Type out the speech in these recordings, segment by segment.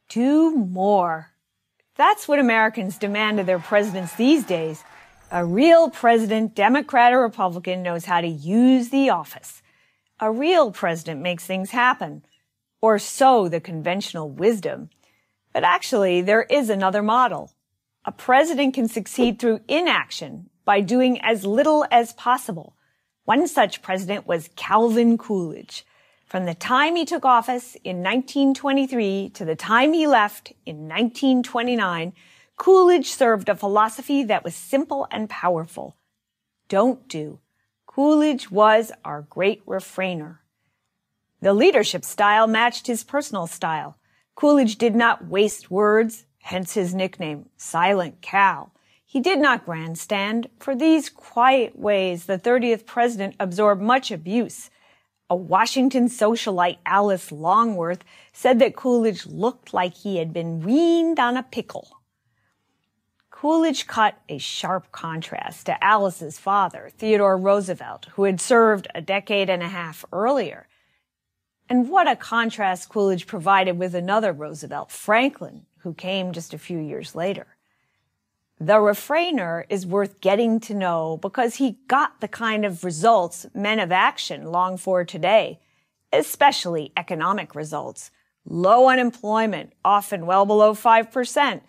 Do more. That's what Americans demand of their presidents these days. A real president, Democrat or Republican, knows how to use the office. A real president makes things happen. Or so the conventional wisdom. But actually, there is another model. A president can succeed through inaction by doing as little as possible. One such president was Calvin Coolidge. From the time he took office in 1923 to the time he left in 1929, Coolidge served a philosophy that was simple and powerful. Don't do. Coolidge was our great refrainer. The leadership style matched his personal style. Coolidge did not waste words, hence his nickname, Silent Cal. He did not grandstand. For these quiet ways, the 30th president absorbed much abuse. A Washington socialite, Alice Longworth, said that Coolidge looked like he had been weaned on a pickle. Coolidge cut a sharp contrast to Alice's father, Theodore Roosevelt, who had served a decade and a half earlier. And what a contrast Coolidge provided with another Roosevelt, Franklin, who came just a few years later. The refrainer is worth getting to know because he got the kind of results men of action long for today, especially economic results. Low unemployment, often well below 5%.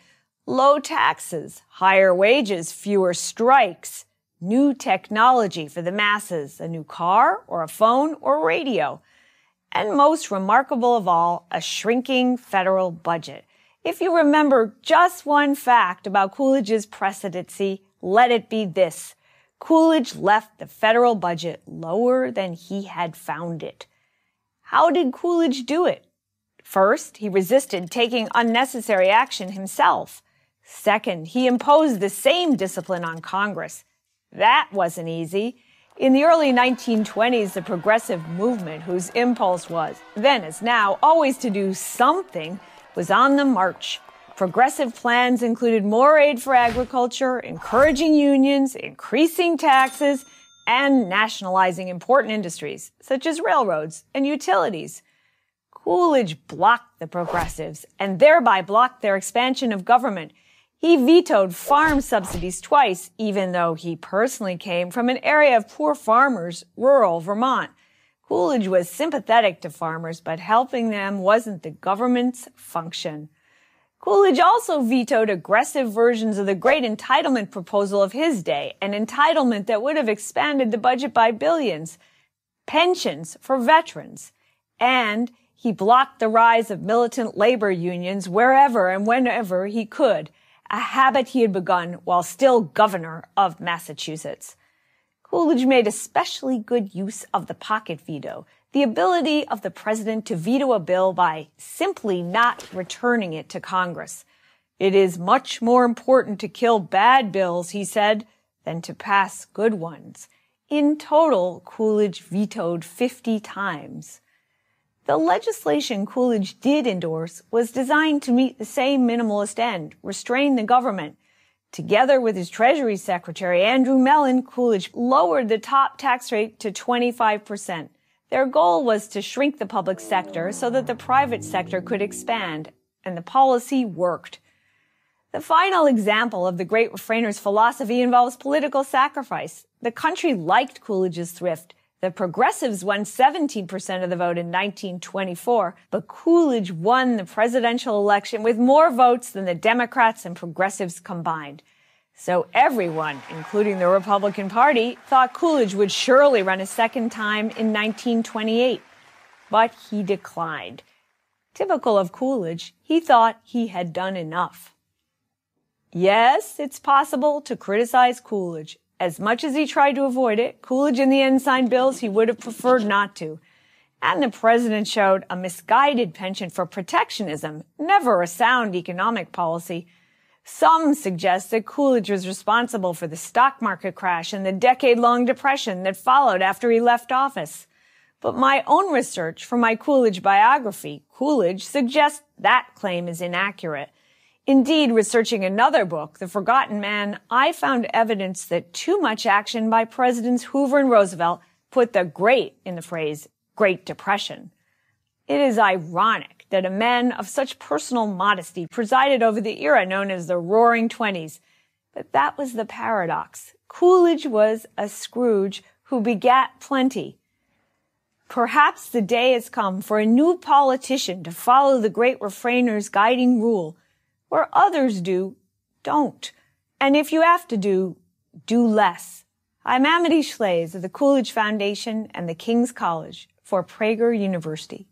Low taxes, higher wages, fewer strikes. New technology for the masses, a new car or a phone or radio. And most remarkable of all, a shrinking federal budget. If you remember just one fact about Coolidge's presidency, let it be this. Coolidge left the federal budget lower than he had found it. How did Coolidge do it? First, he resisted taking unnecessary action himself. Second, he imposed the same discipline on Congress. That wasn't easy. In the early 1920s, the progressive movement, whose impulse was, then as now, always to do something, was on the march. Progressive plans included more aid for agriculture, encouraging unions, increasing taxes, and nationalizing important industries, such as railroads and utilities. Coolidge blocked the progressives and thereby blocked their expansion of government. He vetoed farm subsidies twice, even though he personally came from an area of poor farmers, rural Vermont. Coolidge was sympathetic to farmers, but helping them wasn't the government's function. Coolidge also vetoed aggressive versions of the great entitlement proposal of his day, an entitlement that would have expanded the budget by billions, pensions for veterans, and he blocked the rise of militant labor unions wherever and whenever he could, a habit he had begun while still governor of Massachusetts. Coolidge made especially good use of the pocket veto, the ability of the president to veto a bill by simply not returning it to Congress. It is much more important to kill bad bills, he said, than to pass good ones. In total, Coolidge vetoed 50 times. The legislation Coolidge did endorse was designed to meet the same minimalist end, restrain the government. Together with his Treasury Secretary, Andrew Mellon, Coolidge lowered the top tax rate to 25%. Their goal was to shrink the public sector so that the private sector could expand, and the policy worked. The final example of the great refrainer's philosophy involves political sacrifice. The country liked Coolidge's thrift. The progressives won 17% of the vote in 1924, but Coolidge won the presidential election with more votes than the Democrats and progressives combined. So everyone, including the Republican Party, thought Coolidge would surely run a second time in 1928. But he declined. Typical of Coolidge, he thought he had done enough. Yes, it's possible to criticize Coolidge. As much as he tried to avoid it, Coolidge in the end signed bills he would have preferred not to. And the president showed a misguided penchant for protectionism, never a sound economic policy. Some suggest that Coolidge was responsible for the stock market crash and the decade-long depression that followed after he left office. But my own research for my Coolidge biography, Coolidge, suggests that claim is inaccurate. Indeed, researching another book, The Forgotten Man, I found evidence that too much action by Presidents Hoover and Roosevelt put the great in the phrase Great Depression. It is ironic that a man of such personal modesty presided over the era known as the Roaring Twenties. But that was the paradox. Coolidge was a Scrooge who begat plenty. Perhaps the day has come for a new politician to follow the great refrainer's guiding rule. Where others do, don't. And if you have to do less. I'm Amity Schlaze of the Coolidge Foundation and the King's College for Prager University.